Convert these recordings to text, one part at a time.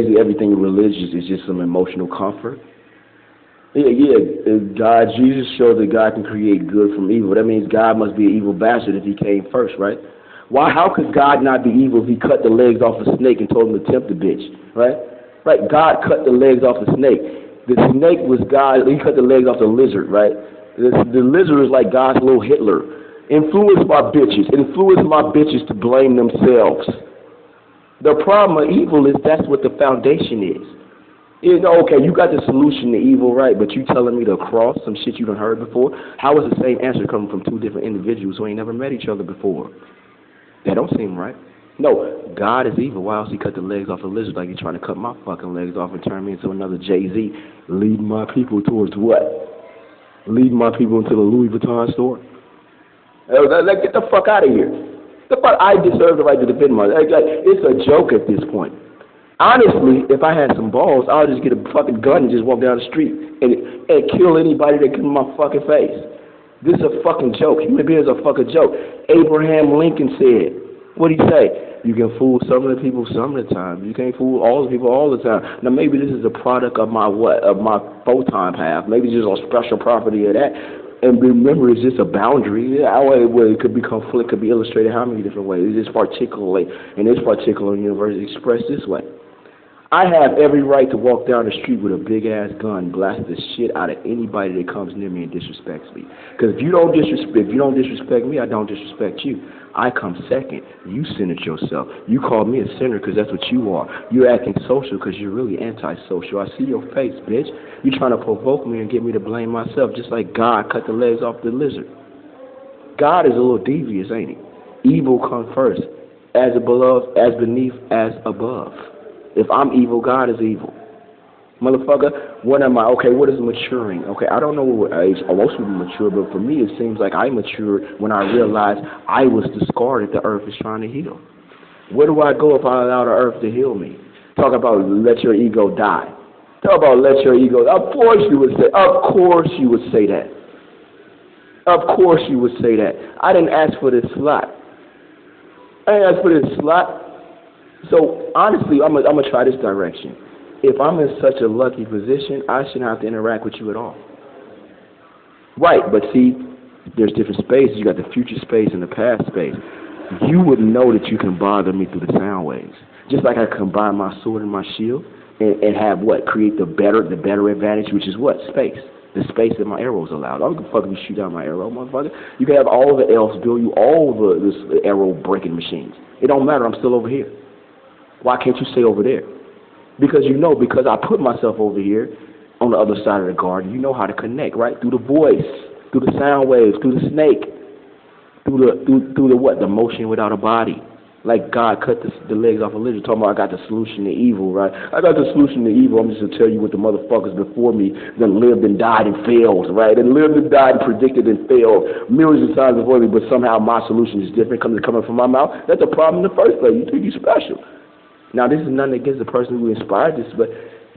basically everything religious is just some emotional comfort. Yeah. God, Jesus showed that God can create good from evil. That means God must be an evil bastard if he came first, right? Why? How could God not be evil if he cut the legs off a snake and told him to tempt the bitch, right? Right, God cut the legs off a snake. The snake was God, he cut the legs off the lizard, right? The lizard is like God's little Hitler. Influence my bitches to blame themselves. The problem of evil is that's what the foundation is. You know, okay, you got the solution to evil, right? But you telling me to cross some shit you done heard before? How is the same answer coming from two different individuals who ain't never met each other before? That don't seem right. No, God is evil. Why else he cut the legs off the lizard like he's trying to cut my fucking legs off and turn me into another Jay-Z? Lead my people towards what? Lead my people into the Louis Vuitton store? Like, get the fuck out of here. The fuck, I deserve the right to defend myself. It's a joke at this point. Honestly, if I had some balls, I'll just get a fucking gun and just walk down the street and kill anybody that comes in my fucking face. This is a fucking joke. Human beings are a fucking joke. Abraham Lincoln said, what'd he say? You can fool some of the people some of the time. You can't fool all the people all the time. Now maybe this is a product of my photon path. Maybe it's just a special property of that. And remember, it's just a boundary. It could be conflict, could be illustrated how many different ways. It's just particularly, in this particular universe, expressed this way. I have every right to walk down the street with a big-ass gun, blast the shit out of anybody that comes near me and disrespects me. Because if you don't disrespect me, I don't disrespect you. I come second. You centered yourself. You call me a sinner because that's what you are. You're acting social because you're really antisocial. I see your face, bitch. You're trying to provoke me and get me to blame myself, just like God cut the legs off the lizard. God is a little devious, ain't he? Evil comes first. As above, as beneath, as above. If I'm evil, God is evil. Motherfucker, what am I? Okay, what is maturing? Okay, I don't know what age most people mature, but for me it seems like I matured when I realized I was discarded. The earth is trying to heal. Where do I go if I allow the earth to heal me? Talk about let your ego die. Talk about let your ego die. Of course you would say that. Of course you would say that. I didn't ask for this slot. So honestly, I'm gonna try this direction. If I'm in such a lucky position, I shouldn't have to interact with you at all. Right, but see, there's different spaces. You got the future space and the past space. You would know that you can bother me through the sound waves. Just like I combine my sword and my shield and have what? Create the better advantage, which is what? Space. The space that my arrows allow. I don't give a fuck if you shoot out my arrow, motherfucker. You can have all the elves build you all the arrow breaking machines. It don't matter, I'm still over here. Why can't you stay over there? Because because I put myself over here on the other side of the garden. You know how to connect, right? Through the voice, through the sound waves, through the snake, through the what? The motion without a body. Like God cut the legs off a lizard, talking about I got the solution to evil, right? I got the solution to evil. I'm just going to tell you what the motherfuckers before me that lived and died and failed, right? And lived and died and predicted and failed millions of times before me, but somehow my solution is different coming from my mouth. That's a problem in the first place. You think you're special. Now, this is nothing against the person who inspired this, but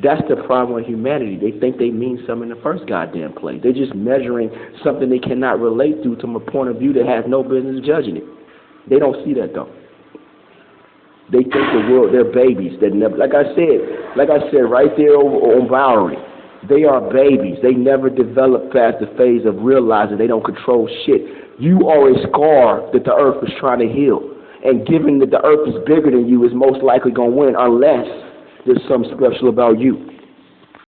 that's the problem with humanity. They think they mean something in the first goddamn place. They're just measuring something they cannot relate to from a point of view that has no business judging it. They don't see that, though. They think the world, they're babies that never, like I said right there on Bowery, they are babies. They never develop past the phase of realizing they don't control shit. You are a scar that the earth is trying to heal. And given that the earth is bigger than you, is most likely going to win unless there's something special about you.